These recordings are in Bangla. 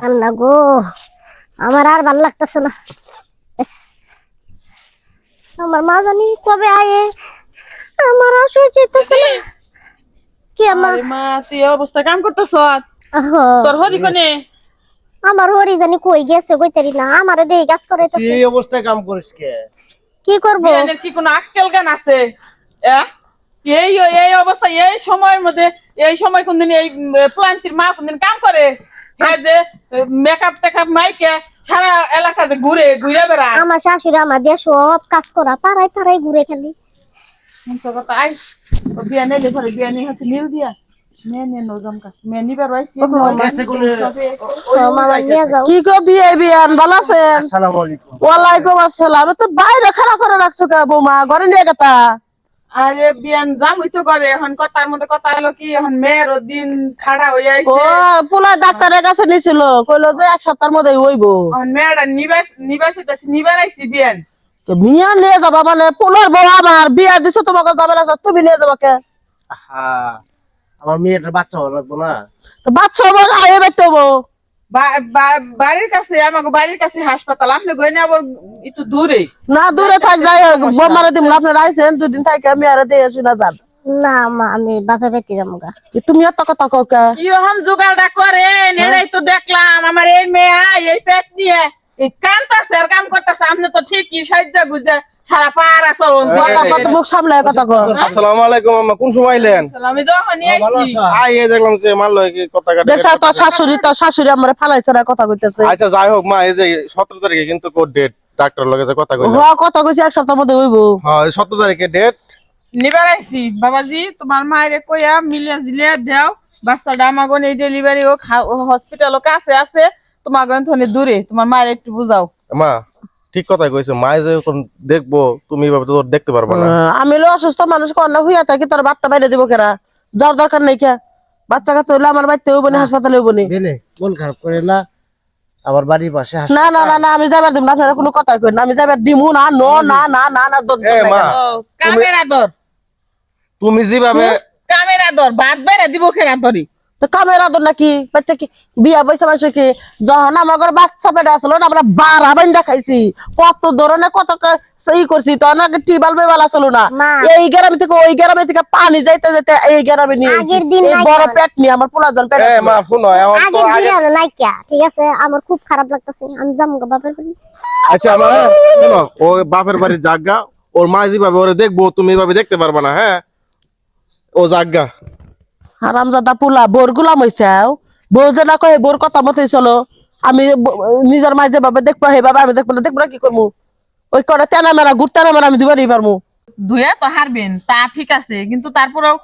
আল্লাহ গো, আমার আর ভাল লাগতেছে না। আমার মা জানি কবে আয়ে, আমার আর সহ্য হইতেছে না। কি আমার মা তুই এই অবস্থা কাম করতেছ? আহো, তোর হরি কোনে? আমার হরি জানি কই গেছে, কইতারি না। আমারে দেই কাজ তুই করাইতেছে। এই অবস্থায় কাম করিস কে? কি করব? বিয়ানের কি কোনো আক্কেল জ্ঞান আছে? এই এই অবস্থা, এই সময়ের মধ্যে, এই সময় কোনদিন এই প্লান্তির মা কোনদিন কাম করে? হ্যাঁ, যে মেকআপ টেকআপ মাইকে সারা এলাকা যে ঘুরে ঘুরে বেড়ায়। আমার শাশুড়ি আমার দিয়ে সব কাজ করা, পাড়ায় পাড়ায় ঘুরে খালি। কথা আই বিয়া নেলে ঘরে বিয়া নিয়ে হাতে নীল দিয়া মেয়ে নজমকা মেয়ে নিবার রয়েছি। মামা নিয়ে যাও। কি গো বিয়ে বিয়ান ভালো আছেন? আসসালামু আলাইকুম। ওয়ালাইকুম আসসালাম। তো বাইরে খাড়া করে রাখছো কে বৌমা? ঘরে নিয়ে গেতা? আরে বিয়ান জাম হইতো করে, এখন কথার মধ্যে কথা হলো কি, এখন মেয়ের দিন খাড়া হয়ে ও আইছে। পোলা ডাক্তারের কাছে নিছিল, কইলো যে এক সপ্তাহের মধ্যে হইবো। এখন মেয়েরা নিবার আইছি বিয়ান। তো মিয়া নিয়ে যাবা মানে পোলার বউ আমার বিয়া দিছো, তোমাকে যাবে না, তুমি নিয়ে যাবা কে? হ্যাঁ, আমার মেয়েটার বাচ্চা হওয়া লাগবো না? তো বাচ্চা বউ আগে বেরতে হবো। বাড়ির কাছে, আমাকে বাড়ির কাছে হাসপাতাল, আপনি গইনে আবার একটু দূরে। না দূরে থাক, যাই হোক বোমারে দিম না। আপনার আইসেন দুদিন থাকে, আমি আর দিয়ে শুনা যান। না মা, আমি বাপে বেটি যাবো গা। তুমি এত কথা কও কে? কি রকম জোগাড়টা করে নেড়াই তো দেখলাম। আমার এই মেয়ে এই পেট নিয়ে এই কামতাছে আর কাম করতেছে, আপনি তো ঠিকই সাহায্য বুঝতে সারা পাড়া চলুন। কত মুখ সামলায় কথা কও। আসসালামু আলাইকুম আম্মা, কোন সময় আইলেন? আমি যখন ভালো আইছি আছো? আই এই দেখলাম যে মারলো কি কথা কাটা। দেখছ তো শাশুড়ি আমার ফালাইছে না, কথা কইতেছে। আচ্ছা যাই হোক মা, এই যে 17 তারিখে কিন্তু কোড ডেট, ডাক্তার লগে যে কথা কইলাম। হ্যাঁ কথা কইছি এক সপ্তাহের মধ্যে হইবো। হ্যাঁ 17 তারিখে ডেট। নিবার আইছি। বাবাজি তোমার মায়ের কইয়া মিলিয়া জিলিয়া দাও, বাচ্চাটা আমাগো এই ডেলিভারি হোক, হসপিটালও কাছে আছে, তোমাগো থনে দূরে, তোমার মায়ের একটু বুঝাও। মা ঠিক কথা কইছো, মা যে যখন দেখবো তুমি এভাবে তো দেখতে পারবা না। আমি লো অসুস্থ মানুষ কন্যা হইয়া থাকি, তোর বাচ্চা বাইরে দিব কেরা? যার দরকার নেই কে। বাচ্চা কাচ্চা হইলে আমার বাড়িতে হইব না, হাসপাতালে হইব না। বেনে মন খারাপ করে না, আমার বাড়ির পাশে না না না না, আমি যাবার দিব না। আপনারা কোনো কথা কই না, আমি যাবার দিমু না। নো না না না না, এ মা, কামের আদর, তুমি যেভাবে কামের আদর বাদ বেড়ে দিব কেনা তরি। তো কামের আদর নাকি? বাচ্চা কি বিয়া পয়সা মাসে কি? যখন আমার ঘরে বাচ্চা পেটে আসলো না, আমরা বারা বাইন্দা খাইছি, কত ধরনের কত সেই করছি, তখন আগে টিউবওয়েল বেবাল আসলো না। মা। এই গ্রামে থেকে ওই গ্রামে থেকে পানি যাইতে যাইতে এই গ্রামে নিয়ে আইছি। আগের দিন এই নাই বড় কেন? পেট নিয়ে আমার পোলা জন পেটে এ ছিল। মা শুনো, এখন তো আগের আগে। দিন আর নাই কিয়া, ঠিক আছে? আমার খুব খারাপ লাগতেছে, আমি যাবো গা বাপের বাড়ি। আচ্ছা মা শুনো, ও বাপের বাড়ির জায়গা, ওর মা যেভাবে ওরে দেখবো তুমি এভাবে দেখতে পারবা না। হ্যাঁ ও জায়গা হারামজাদা পোলা বোর গুলাম হইছাও। বউ যে না কয় বোর কথা মতোই চলো। আমি নিজের মাই যেভাবে দেখবো সেভাবে আমি দেখবো না। দেখবো না কি করবো? ওই করে তেনা মেরা ঘুরতে না মেরা আমি দুবারই পারবো। ধুয়ে তো হারবেন তা ঠিক আছে, কিন্তু তারপরেও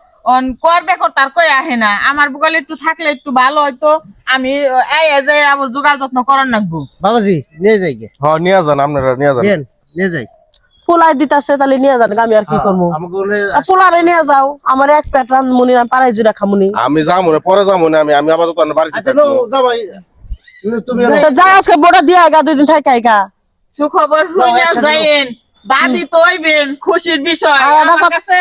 করবে তার কই আহে না। আমার বুকালে একটু থাকলে একটু ভালো হয়তো, আমি এই যে আবার জোগাড় যত্ন করার লাগবো। বাবাজি নিয়ে যাই গে। হ্যাঁ নিয়ে যান, আপনারা নিয়ে যান। বেন নিয়ে যাই। পোলাই দিতেছে তাহলে নিয়ে যান, আমি আর কি করবো? আমাকে বলে পোলারে নিয়ে যাও, আমার এক পেট রান্ধমুনি না পাড়াই জুড়ে খামুনি। আমি যাবো না, পরে যাবো না। আমি আপাতত বাড়িতে আচ্ছা থাকবো। যাবাই তুমি তো যা আজকে বোটা দিয়ে গা, 2 দিন থাকে গা। সুখবর হইয়া যাইয়েন, দাদি তো হইবেন, খুশির বিষয়। আর একটা আমার কথা- কাছে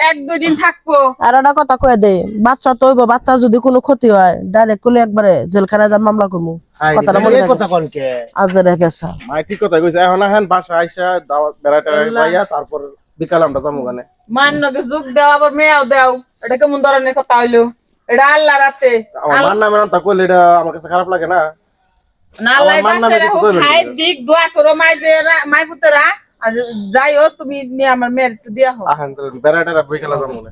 1-2 দিন থাকবো। আর একটা কথা কয়ে দে, বাচ্চা তো হইব, বাচ্চার যদি কোনো ক্ষতি হয় ডাইরেক্ট করলে একবারে জেলখানায় যা মামলা করবো। কথাটা মনে এই কথা কোন কে? আজ রেখেছা। মাই ঠিক কথা কইছে, এখন আহেন বাসা আইসা দাওয়াত বেড়াটা পাইয়া তারপর বিকাল আমরা যাবো ওখানে। মান্যকে যুগ দেও, আবার মেয়াও দেও, এটা কেমন ধরনের কথা হইলো? এটা আল্লাহ রাতে আমার মান নামে নাম তা কইলে এটা আমার কাছে খারাপ লাগে না। না লাই আমার নামে বাসে কিছু রাখো, কইবেন না। খাই দিক দোয়া করো মাই পুতেরা। আর যাইও তুমি নিয়ে আমার মেয়ের একটু দিয়া হোক। আহেন বেড়াটা বিকালে যাবো না।